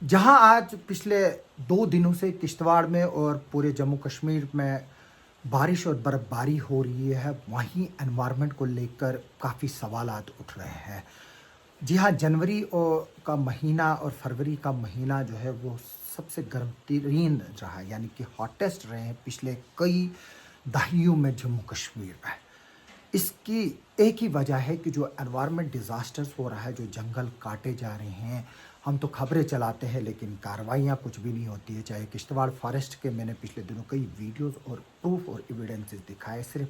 जहां आज पिछले 2 दिनों से किश्तवाड़ में और पूरे जम्मू कश्मीर में बारिश और बर्फबारी हो रही है, वहीं एनवायरनमेंट को लेकर काफ़ी सवालात उठ रहे हैं। जी हाँ, जनवरी का महीना और फरवरी का महीना जो है वो सबसे गर्म तरीन रहा, यानी कि हॉटेस्ट रहे हैं पिछले कई दहाइयों में जम्मू कश्मीर में। इसकी एक ही वजह है कि जो एनवायरनमेंट डिज़ास्टर्स हो रहा है, जो जंगल काटे जा रहे हैं। हम तो खबरें चलाते हैं लेकिन कार्रवाइयाँ कुछ भी नहीं होती है। चाहे किश्तवाड़ फॉरेस्ट के मैंने पिछले दिनों कई वीडियोस और प्रूफ और एविडेंसेस दिखाए, सिर्फ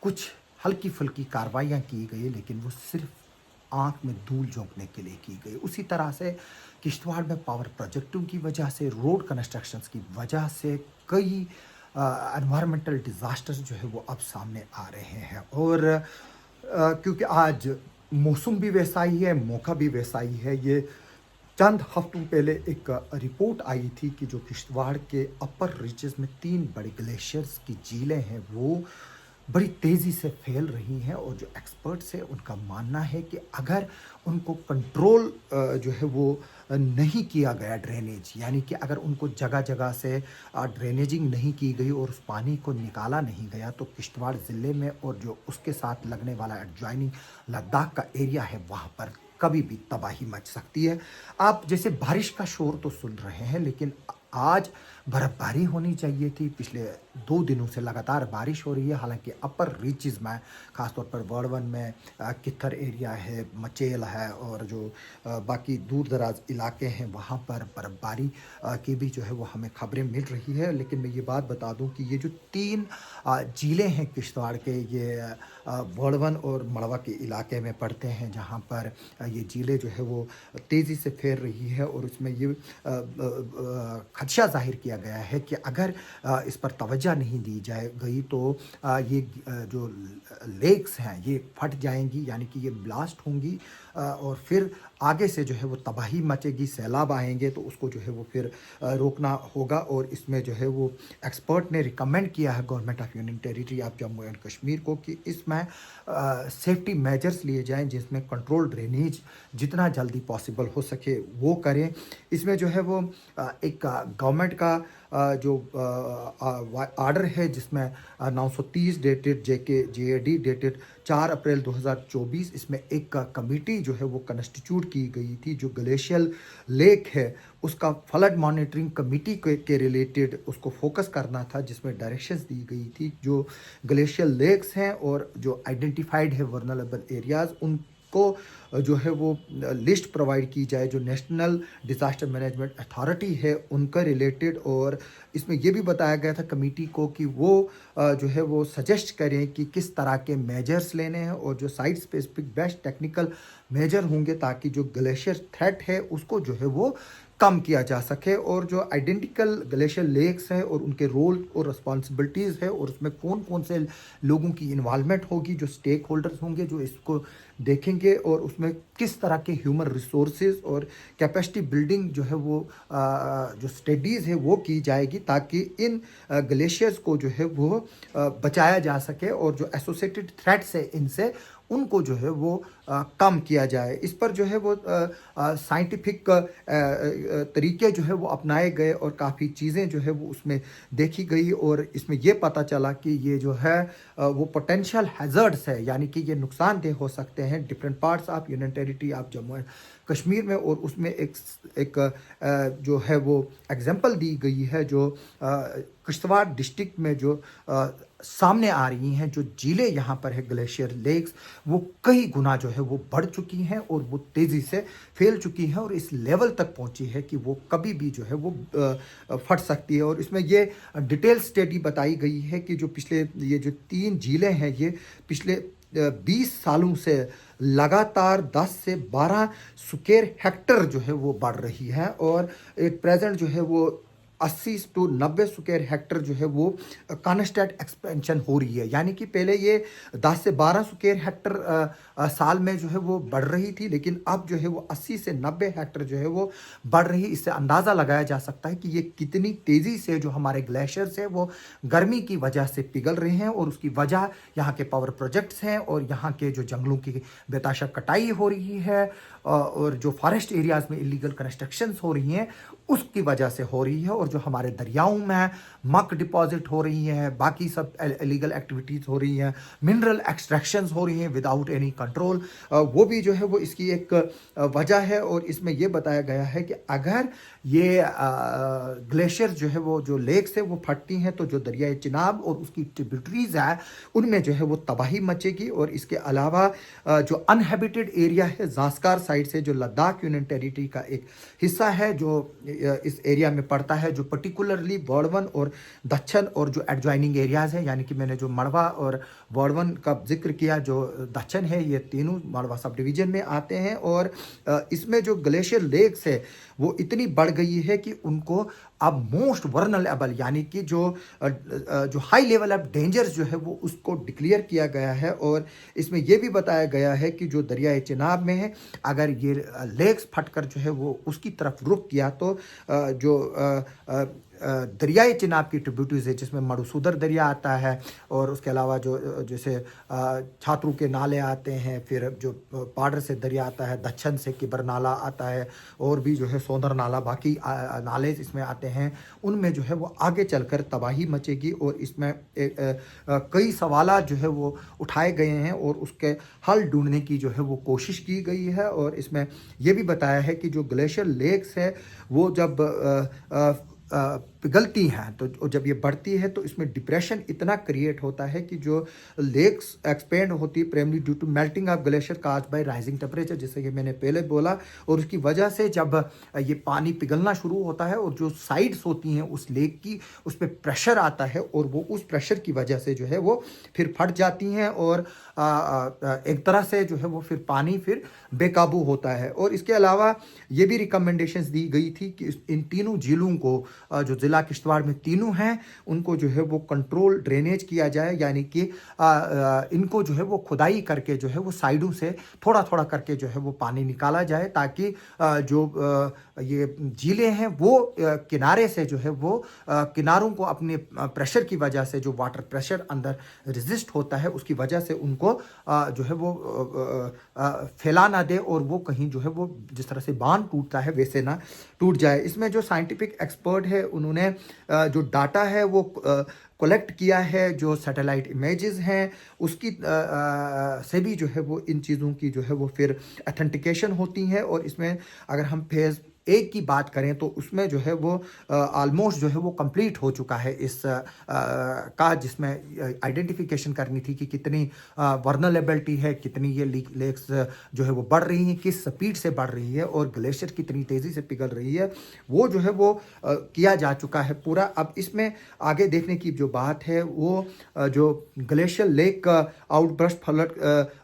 कुछ हल्की फुल्की कार्रवाइयाँ की गई लेकिन वो सिर्फ आँख में धूल झोंकने के लिए की गई। उसी तरह से किश्तवाड़ में पावर प्रोजेक्टों की वजह से, रोड कंस्ट्रक्शंस की वजह से कई एनवायरमेंटल डिज़ास्टर्स जो है वो अब सामने आ रहे हैं। और क्योंकि आज मौसम भी वैसा ही है, मौका भी वैसा ही है। ये चंद हफ्तों पहले एक रिपोर्ट आई थी कि जो किश्तवाड़ के अपर रीचेस में 3 बड़े ग्लेशियर्स की झीलें हैं वो बड़ी तेज़ी से फैल रही हैं, और जो एक्सपर्ट्स हैं उनका मानना है कि अगर उनको कंट्रोल जो है वो नहीं किया गया, ड्रेनेज यानी कि अगर उनको जगह जगह से ड्रेनेजिंग नहीं की गई और उस पानी को निकाला नहीं गया, तो किश्तवाड़ ज़िले में और जो उसके साथ लगने वाला एडजॉइनिंग लद्दाख का एरिया है वहाँ पर कभी भी तबाही मच सकती है। आप जैसे बारिश का शोर तो सुन रहे हैं, लेकिन आज बर्फबारी होनी चाहिए थी। पिछले 2 दिनों से लगातार बारिश हो रही है। हालांकि अपर रीचेस में, खासतौर पर वर्डवन में कित्थर एरिया है, मचेल है, और जो बाकी दूर दराज इलाके हैं वहाँ पर बर्फबारी की भी जो है वो हमें खबरें मिल रही है। लेकिन मैं ये बात बता दूं कि ये जो 3 ज़िले हैं किश्तवाड़ के, ये वर्डवन और मड़वा के इलाके में पड़ते हैं, जहाँ पर ये ज़िले जो है वो तेज़ी से फैल रही है। और उसमें ये खदशा ज़ाहिर किया गया है कि अगर इस पर तवज्जो नहीं दी जाए गई तो ये जो लेक्स हैं ये फट जाएंगी, यानी कि ये ब्लास्ट होंगी, और फिर आगे से जो है वो तबाही मचेगी, सैलाब आएंगे, तो उसको जो है वो फिर रोकना होगा। और इसमें जो है वो एक्सपर्ट ने रिकमेंड किया है government of union territory of Jammu and Kashmir को कि इसमें सेफ्टी मेजर्स लिए जाएं, जिसमें कंट्रोल ड्रेनेज जितना जल्दी पॉसिबल हो सके वो करें। इसमें जो है वो एक गवर्नमेंट का जो आर्डर है, जिसमें 930 डेटेड JAD डेटेड 4 अप्रैल 2024, इसमें एक कमेटी जो है वो कंस्टिट्यूट की गई थी, जो ग्लेशियल लेक है उसका फ्लड मॉनिटरिंग कमेटी के रिलेटेड उसको फोकस करना था, जिसमें डायरेक्शंस दी गई थी। जो ग्लेशियल लेक्स हैं और जो आइडेंटिफाइड है वर्नरेबल एरियाज़, उनको जो है वो लिस्ट प्रोवाइड की जाए, जो नेशनल डिज़ास्टर मैनेजमेंट अथॉरिटी है उनका रिलेटेड। और इसमें ये भी बताया गया था कमेटी को कि वो जो है वो सजेस्ट करें कि किस तरह के मेजर्स लेने हैं, और जो site specific best technical measure होंगे, ताकि जो ग्लेशियर थ्रेट है उसको जो है वो कम किया जा सके। और जो आइडेंटिकल ग्लेशियर लेक्स हैं और उनके रोल और रिस्पॉन्सिबिलिटीज़ है, और उसमें कौन कौन से लोगों की इन्वॉल्वमेंट होगी, जो स्टेक होल्डर्स होंगे जो इसको देखेंगे, और उसमें किस तरह के ह्यूमन रिसोर्सेज और कैपेसिटी बिल्डिंग जो है वो जो स्टडीज़ है वो की जाएगी, ताकि इन ग्लेशियर्स को जो है वो बचाया जा सके, और जो एसोसिएटेड थ्रेट्स है इनसे उनको जो है वो कम किया जाए। इस पर जो है वो साइंटिफिक तरीके जो है वो अपनाए गए, और काफ़ी चीज़ें जो है वो उसमें देखी गई, और इसमें ये पता चला कि ये जो है वो पोटेंशियल हैज़र्ड्स है, यानी कि ये नुकसानदेह हो सकते हैं different parts of union territory of Jammu and Kashmir में। और उसमें एक जो है वो एग्जांपल दी गई है, जो किश्तवाड़ डिस्ट्रिक्ट में जो सामने आ रही हैं, जो झीलें यहाँ पर है ग्लेशियर लेक्स, वो कई गुना जो है वो बढ़ चुकी हैं और वो तेज़ी से फैल चुकी हैं, और इस लेवल तक पहुँची है कि वो कभी भी जो है वो फट सकती है। और इसमें ये डिटेल स्टडी बताई गई है कि जो पिछले ये जो 3 झीलें हैं, ये पिछले 20 सालों से लगातार 10 से 12 स्क्वायर हेक्टर जो है वो बढ़ रही है, और एट प्रेजेंट जो है वो 80 टू 90 स्क्वायर हेक्टर जो है वो कॉन्स्टेंट एक्सपेंशन हो रही है। यानी कि पहले ये 10 से 12 स्क्वायर हेक्टर साल में जो है वो बढ़ रही थी, लेकिन अब जो है वो 80 से 90 हेक्टर जो है वो बढ़ रही। इससे अंदाज़ा लगाया जा सकता है कि ये कितनी तेज़ी से जो हमारे ग्लेशियर्स है वो गर्मी की वजह से पिघल रहे हैं, और उसकी वजह यहाँ के पावर प्रोजेक्ट्स हैं और यहाँ के जो जंगलों की बेताशा कटाई हो रही है और जो फॉरेस्ट एरियाज में इलीगल कंस्ट्रक्शंस हो रही हैं उसकी वजह से हो रही है। और जो हमारे दरियाओं में मक डिपॉजिट हो रही है, बाकी सब इलीगल एक्टिविटीज़ हो रही हैं, मिनरल एक्सट्रैक्शंस हो रही हैं विदाउट एनी कंट्रोल, वो भी जो है वो इसकी एक वजह है। और इसमें ये बताया गया है कि अगर ये ग्लेशियर जो है वो जो लेक्स है वो फटती हैं तो जो दरियाए चिनाब और उसकी ट्रिब्यूटरीज है उनमें जो है वो तबाही मचेगी। और इसके अलावा जो अनहेबिटेड एरिया है ज़ास्कार साइड से, जो लद्दाख यूनियन टेरिटरी का एक हिस्सा है जो इस एरिया में पड़ता है, जो पर्टिकुलरली बॉर्डवन और दक्षिण और जो एडजॉइनिंग एरियाज़ हैं, यानी कि मैंने जो मड़वा और बॉर्डवन का जिक्र किया, जो दक्षिण है, ये तीनों मड़वा सब डिवीज़न में आते हैं। और इसमें जो ग्लेशियर लेक्स है वो इतनी बढ़ गई है कि उनको अब मोस्ट वर्नरेबल यानी कि जो हाई लेवल ऑफ डेंजर्स जो है वो उसको डिक्लेयर किया गया है। और इसमें यह भी बताया गया है कि जो दरियाए चिनाब में है, अगर ये लेक्स फटकर जो है वो उसकी तरफ रुख किया तो जो दरियाए चिनाब की ट्रिब्यूटरीज है, जिसमें मधुसूदर दरिया आता है और उसके अलावा जो जैसे छात्रू के नाले आते हैं, फिर जो पाडर से दरिया आता है, दक्षिण से किबर नाला आता है, और भी जो है सोंदर नाला, बाकी नाले इसमें आते हैं, उनमें जो है वो आगे चलकर तबाही मचेगी। और इसमें कई सवालात जो है वो उठाए गए हैं और उसके हल ढूंढने की जो है वो कोशिश की गई है। और इसमें यह भी बताया है कि जो ग्लेशियर लेक्स है वो जब पिघलती हैं तो जब ये बढ़ती है तो इसमें डिप्रेशन इतना क्रिएट होता है कि जो लेक्स एक्सपेंड होती है primary due to melting of glacier caused by rising temperature, जैसे कि मैंने पहले बोला। और उसकी वजह से जब ये पानी पिघलना शुरू होता है और जो साइड्स होती हैं उस लेक की, उस पर प्रेशर आता है और वो उस प्रेशर की वजह से जो है वो फिर फट जाती हैं और एक तरह से जो है वो फिर पानी फिर बेकाबू होता है। और इसके अलावा ये भी रिकमेंडेशंस दी गई थी कि इन तीनों झीलों को, जो ज़िला किश्तवाड़ में तीनों हैं, उनको जो है वो कंट्रोल ड्रेनेज किया जाए, यानी कि इनको जो है वो खुदाई करके जो है वो साइडों से थोड़ा थोड़ा करके जो है वो पानी निकाला जाए, ताकि जो ये झीलें हैं वो किनारे से जो है वो किनारों को अपने प्रेशर की वजह से, जो वाटर प्रेशर अंदर रेजिस्ट होता है उसकी वजह से उनको जो है वो फैला ना दे और वो कहीं जो है वो जिस तरह से बांध टूटता है वैसे ना टूट जाए। इसमें जो साइंटिफिक एक्सपर्ट है उन्होंने जो डाटा है वो कलेक्ट किया है, जो सैटेलाइट इमेजेस हैं उसकी से भी जो है वो इन चीज़ों की जो है वो फिर अथेंटिकेशन होती है। और इसमें अगर हम फेज़ एक की बात करें तो उसमें जो है वो ऑलमोस्ट जो है वो कंप्लीट हो चुका है इस का, जिसमें आइडेंटिफिकेशन करनी थी कि कितनी वर्नरेबिलिटी है, कितनी ये लेक्स जो है वो बढ़ रही हैं, किस स्पीड से बढ़ रही है और ग्लेशियर कितनी तेज़ी से पिघल रही है, वो जो है वो किया जा चुका है पूरा। अब इसमें आगे देखने की जो बात है वो जो ग्लेशियर लेक का outburst flood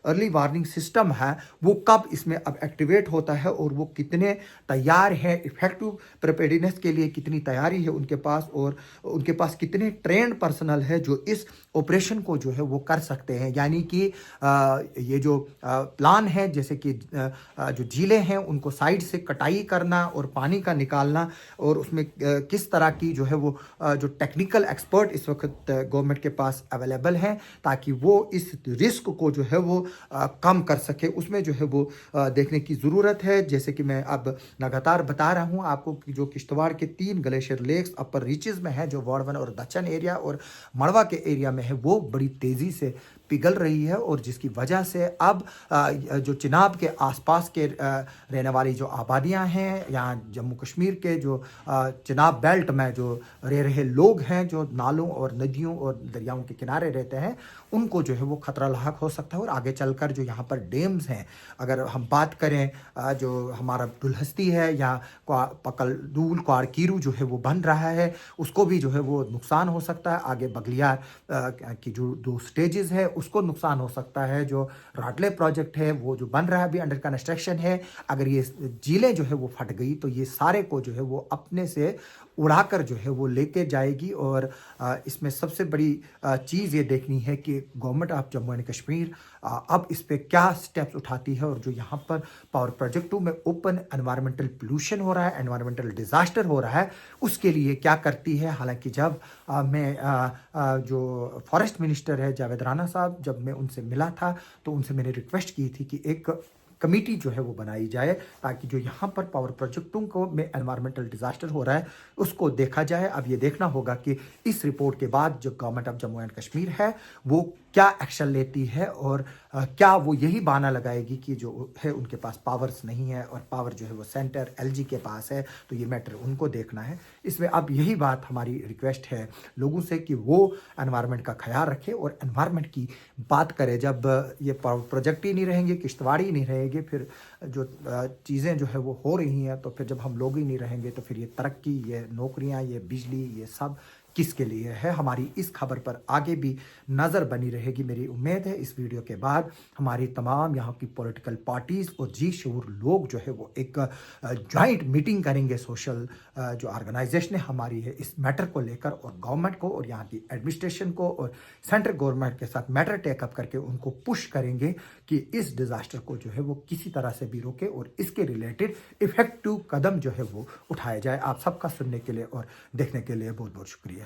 early warning system है वो कब इसमें अब एक्टिवेट होता है और वो कितने तैयार है इफेक्टिव प्रिपेयर्डनेस के लिए, कितनी तैयारी है उनके पास और उनके पास कितने ट्रेंड पर्सनल है जो इस ऑपरेशन को जो है वो कर सकते हैं। यानी कि ये जो प्लान है, जैसे कि जो झीलें हैं उनको साइड से कटाई करना और पानी का निकालना, और उसमें किस तरह की जो है वो जो टेक्निकल एक्सपर्ट इस वक्त गवर्नमेंट के पास अवेलेबल हैं ताकि वो इस रिस्क को जो है वो कम कर सके, उसमें जो है वो देखने की ज़रूरत है। जैसे कि मैं अब लगातार बता रहा हूं आपको कि जो किश्तवाड़ के 3 ग्लेशियर लेक्स अपर रीचेस में है, जो वार्डवन और दक्षिण एरिया और मड़वा के एरिया में है, वो बड़ी तेज़ी से पिघल रही है और जिसकी वजह से अब जो चिनाब के आसपास के रहने वाली जो आबादियां हैं, यहाँ जम्मू कश्मीर के जो चिनाब बेल्ट में जो रह रहे लोग हैं, जो नालों और नदियों और दरियाओं के किनारे रहते हैं, उनको जो है वो खतरा लाक हो सकता है। और आगे चलकर जो यहाँ पर डैम्स हैं, अगर हम बात करें जो हमारा दुलहस्ती है या पकलदूल क्वारकीरू जो है वो बन रहा है, उसको भी जो है वो नुकसान हो सकता है। आगे बगलियार की जो 2 स्टेजेस है उसको नुकसान हो सकता है। जो राटले प्रोजेक्ट है वो जो बन रहा है अभी अंडर कंस्ट्रक्शन है, अगर ये झीलें जो है वो फट गई तो ये सारे को जो है वो अपने से उड़ाकर जो है वो लेके जाएगी। और इसमें सबसे बड़ी चीज़ ये देखनी है कि government of Jammu and Kashmir अब इस पे क्या स्टेप्स उठाती है, और जो यहाँ पर पावर प्रोजेक्ट 2 में ओपन एनवायरमेंटल पोल्यूशन हो रहा है, एनवायरमेंटल डिजास्टर हो रहा है, उसके लिए क्या करती है। हालांकि जब जो फॉरेस्ट मिनिस्टर है जावेद राणा साहब, जब मैं उनसे मिला था तो उनसे मैंने रिक्वेस्ट की थी कि एक कमेटी जो है वो बनाई जाए, ताकि जो यहाँ पर पावर प्रोजेक्टों को में एनवायरमेंटल डिजास्टर हो रहा है उसको देखा जाए। अब ये देखना होगा कि इस रिपोर्ट के बाद जो government of Jammu and Kashmir है वो क्या एक्शन लेती है, और क्या वो यही बहाना लगाएगी कि जो है उनके पास पावर्स नहीं है और पावर जो है वो सेंटर एलजी के पास है, तो ये मैटर उनको देखना है। इसमें अब यही बात हमारी रिक्वेस्ट है लोगों से कि वो एनवायरनमेंट का ख्याल रखें और एनवायरनमेंट की बात करें। जब ये प्रोजेक्ट ही नहीं रहेंगे, किश्तवाड़ ही नहीं रहेंगे, फिर जो चीज़ें जो है वो हो रही हैं, तो फिर जब हम लोग ही नहीं रहेंगे तो फिर ये तरक्की, ये नौकरियां, ये बिजली, ये सब किसके लिए है। हमारी इस खबर पर आगे भी नज़र बनी रहेगी। मेरी उम्मीद है इस वीडियो के बाद हमारी तमाम यहाँ की पॉलिटिकल पार्टीज़ और जी शूर लोग जो है वो एक जॉइंट मीटिंग करेंगे। सोशल जो ऑर्गेनाइजेशन हमारी है इस मैटर को लेकर, और गवर्नमेंट को और यहाँ की एडमिनिस्ट्रेशन को और सेंट्रल गवर्नमेंट के साथ मैटर टेकअप करके उनको पुश करेंगे कि इस डिज़ास्टर को जो है वो किसी तरह से भी रोके और इसके रिलेटेड इफेक्टिव कदम जो है वो उठाए जाए। आप सबका सुनने के लिए और देखने के लिए बहुत बहुत शुक्रिया।